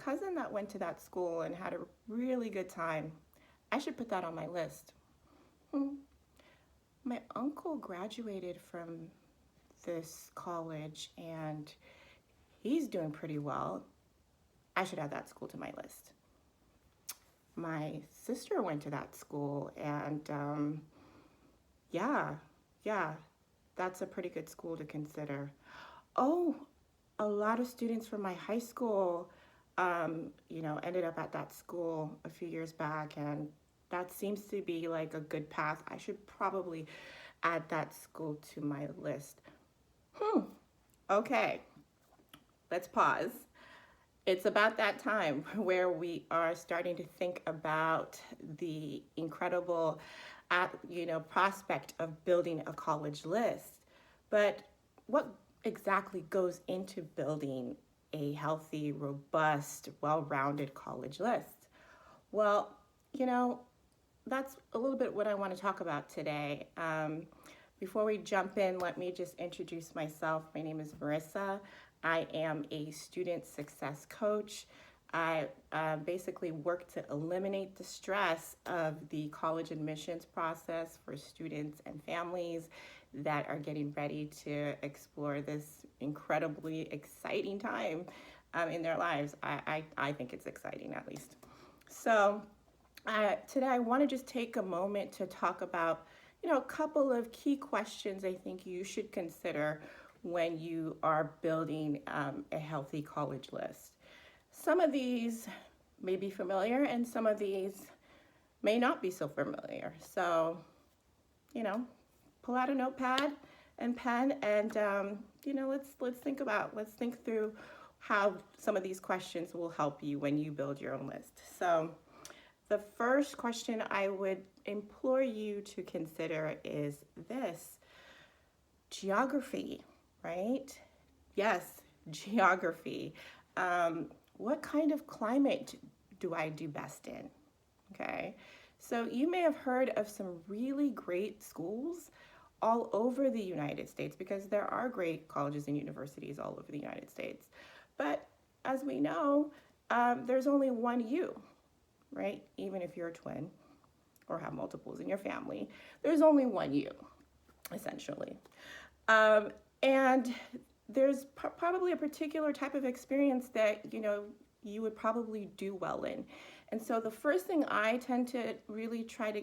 cousin that went to that school and had a really good time. I should put that on my list. Hmm. My uncle graduated from this college and he's doing pretty well. I should add that school to my list. My sister went to that school and yeah, yeah, that's a pretty good school to consider. Oh, a lot of students from my high school, ended up at that school a few years back, and that seems to be like a good path. I should probably add that school to my list. Hmm. Okay, let's pause. It's about that time where we are starting to think about the incredible, prospect of building a college list. But what exactly goes into building a healthy, robust, well-rounded college list? Well, you know, that's a little bit what I want to talk about today. Before we jump in, let me just introduce myself. My name is Marissa. I am a student success coach. I basically work to eliminate the stress of the college admissions process for students and families that are getting ready to explore this incredibly exciting time in their lives. I think it's exciting, at least. So, today I want to just take a moment to talk about, a couple of key questions I think you should consider when you are building a healthy college list. Some of these may be familiar and some of these may not be so familiar. So, you know, pull out a notepad and pen and, let's think through how some of these questions will help you when you build your own list. So, the first question I would implore you to consider is this: geography, right? Yes, geography. What kind of climate do I do best in? Okay, so you may have heard of some really great schools all over the United States, because there are great colleges and universities all over the United States. But as we know, there's only one you, right? Even if you're a twin or have multiples in your family, there's only one you, essentially. And there's probably a particular type of experience that, you would probably do well in. And so the first thing I tend to really try to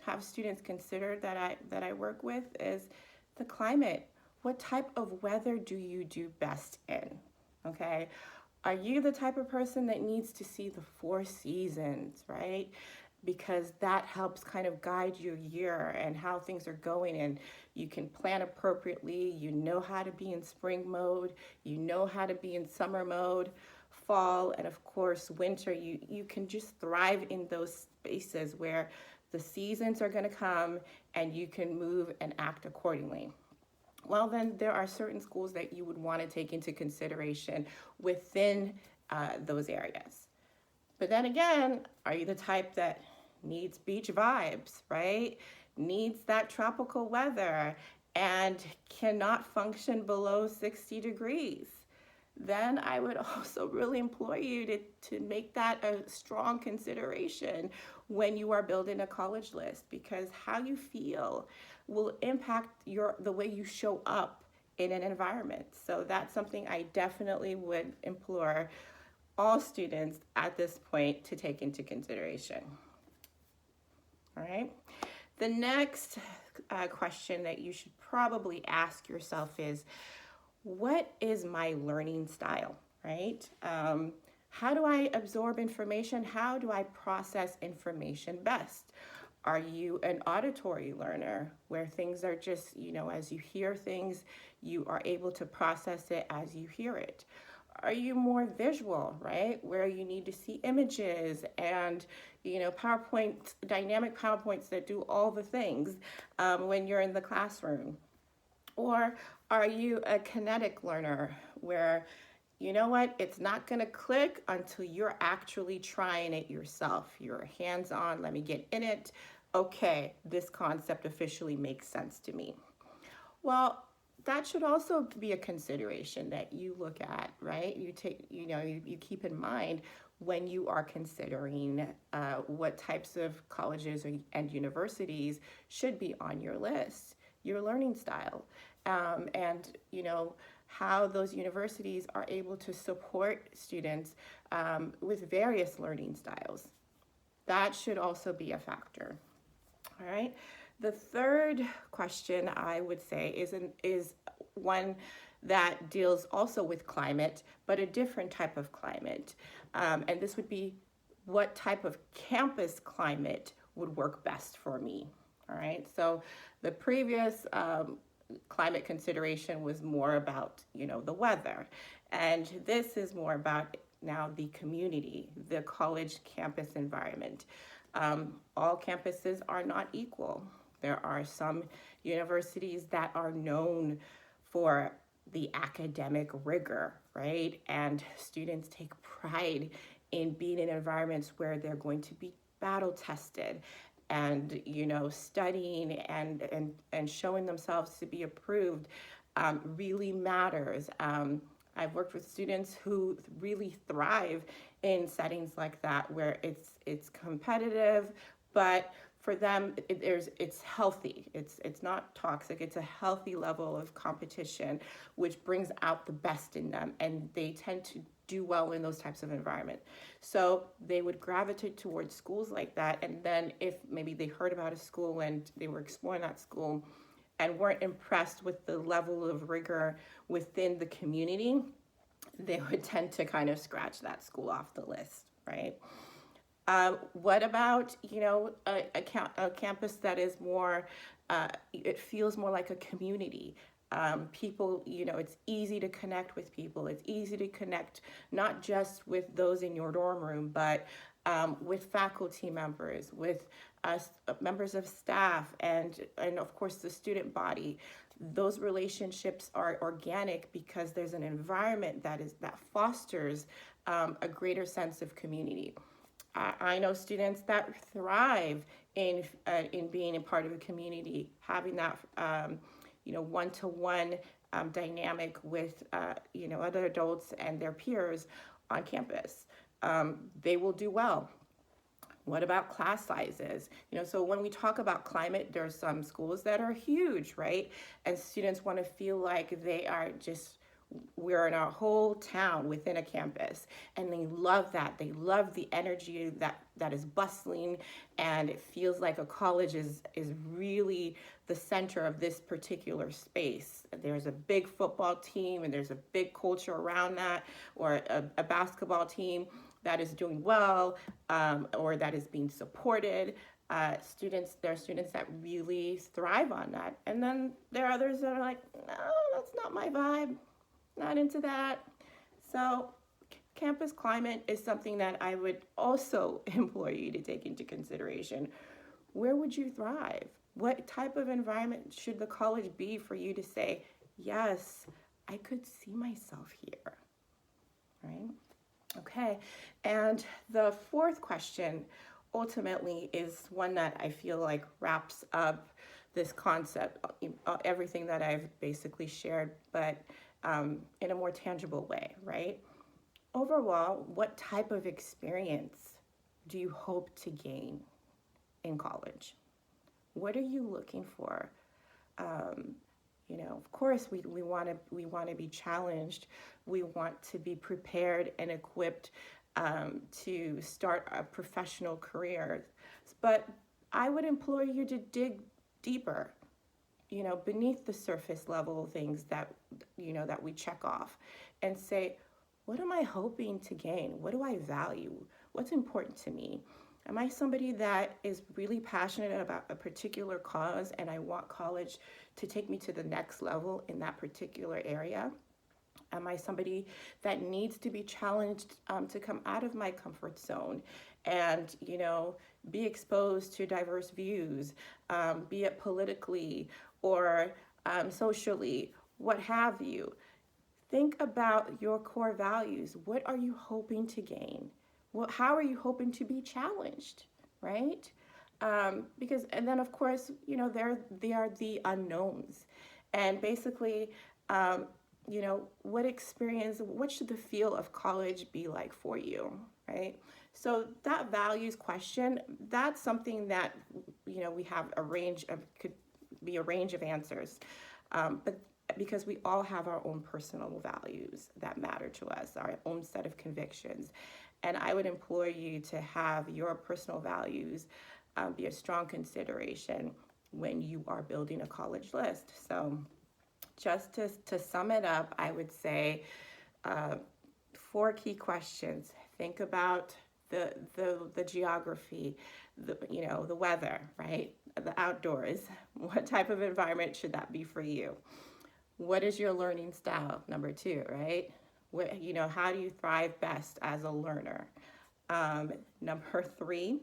have students consider that I work with is the climate. What type of weather do you do best in? Okay. Are you the type of person that needs to see the four seasons, right? Because that helps kind of guide your year and how things are going, and you can plan appropriately. You know how to be in spring mode, you know how to be in summer mode, fall, and of course winter. You can just thrive in those spaces where the seasons are going to come and you can move and act accordingly. Well, then there are certain schools that you would want to take into consideration within those areas. But then again, are you the type that needs beach vibes, right? Needs that tropical weather and cannot function below 60 degrees? Then I would also really implore you to make that a strong consideration when you are building a college list, because how you feel will impact the way you show up in an environment. So that's something I definitely would implore all students at this point to take into consideration. All right. The next question that you should probably ask yourself is, what is my learning style, right? How do I absorb information? How do I process information best? Are you an auditory learner where things are just, as you hear things, you are able to process it as you hear it? Are you more visual, right? Where you need to see images and, dynamic PowerPoints that do all the things when you're in the classroom? Or are you a kinetic learner where, it's not going to click until you're actually trying it yourself? You're hands-on, let me get in it. Okay, this concept officially makes sense to me. Well, that should also be a consideration that you look at, right? You take, you keep in mind when you are considering what types of colleges and universities should be on your list, your learning style, and how those universities are able to support students with various learning styles. That should also be a factor. All right. The third question I would say is one that deals also with climate, but a different type of climate. And this would be, what type of campus climate would work best for me? All right. So the previous climate consideration was more about, the weather. And this is more about now the community, the college campus environment. All campuses are not equal. There are some universities that are known for the academic rigor, right? And students take pride in being in environments where they're going to be battle tested and studying and showing themselves to be approved really matters. I've worked with students who really thrive in settings like that where it's competitive, but for them it's healthy. It's not toxic. It's a healthy level of competition, which brings out the best in them, and they tend to do well in those types of environments. So they would gravitate towards schools like that. And then if maybe they heard about a school and they were exploring that school and weren't impressed with the level of rigor within the community, they would tend to kind of scratch that school off the list, right? What about, a campus that is more, it feels more like a community? People, it's easy to connect with people. It's easy to connect not just with those in your dorm room, but with faculty members, with members of staff, and of course the student body. Those relationships are organic because there's an environment that fosters a greater sense of community. I know students that thrive in being a part of a community, having that one-to-one dynamic with other adults and their peers on campus. They will do well. What about class sizes? So when we talk about climate, there's some schools that are huge, right? And students want to feel like we're in a whole town within a campus, and they love that. They love the energy that is bustling, and it feels like a college is really the center of this particular space. There's a big football team, and there's a big culture around that, or a basketball team that is doing well, or that is being supported. There are students that really thrive on that. And then there are others that are like, no, that's not my vibe, not into that. So campus climate is something that I would also implore you to take into consideration. Where would you thrive? What type of environment should the college be for you to say, yes, I could see myself here, right? Okay, and the fourth question ultimately is one that I feel like wraps up this concept, everything that I've basically shared, but in a more tangible way, right? Overall, what type of experience do you hope to gain in college? What are you looking for? Of course, we want to be challenged. We want to be prepared and equipped to start a professional career. But I would implore you to dig deeper, beneath the surface level things that we check off, and say, what am I hoping to gain? What do I value? What's important to me? Am I somebody that is really passionate about a particular cause and I want college to take me to the next level in that particular area? Am I somebody that needs to be challenged to come out of my comfort zone and, be exposed to diverse views, be it politically or socially, what have you? Think about your core values. What are you hoping to gain? How are you hoping to be challenged, right? And then of course, there are the unknowns. And basically, you know, what should the feel of college be like for you, right? So that values question, that's something that, you know, we have could be a range of answers. But because we all have our own personal values that matter to us, our own set of convictions. And I would implore you to have your personal values be a strong consideration when you are building a college list. So just to sum it up, I would say uh, four key questions. Think about the geography, the weather, right? The outdoors. What type of environment should that be for you? What is your learning style? Number two, right? How do you thrive best as a learner? Number three,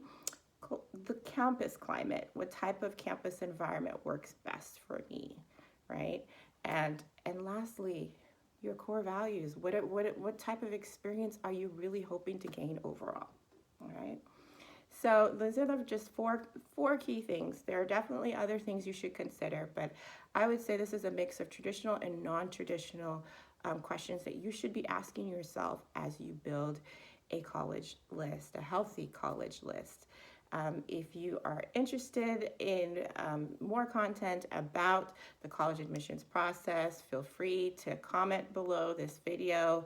the campus climate. What type of campus environment works best for me, right? And lastly, your core values. What type of experience are you really hoping to gain overall? All right. So those are just four key things. There are definitely other things you should consider, but I would say this is a mix of traditional and non-traditional questions that you should be asking yourself as you build a college list, a healthy college list. If you are interested in more content about the college admissions process, feel free to comment below this video.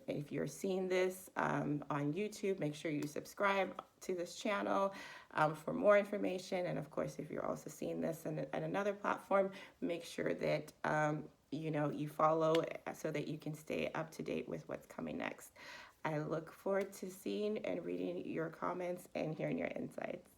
If you're seeing this on YouTube, make sure you subscribe to this channel for more information. And of course, if you're also seeing this at another platform, make sure that you follow so that you can stay up to date with what's coming next. I look forward to seeing and reading your comments and hearing your insights.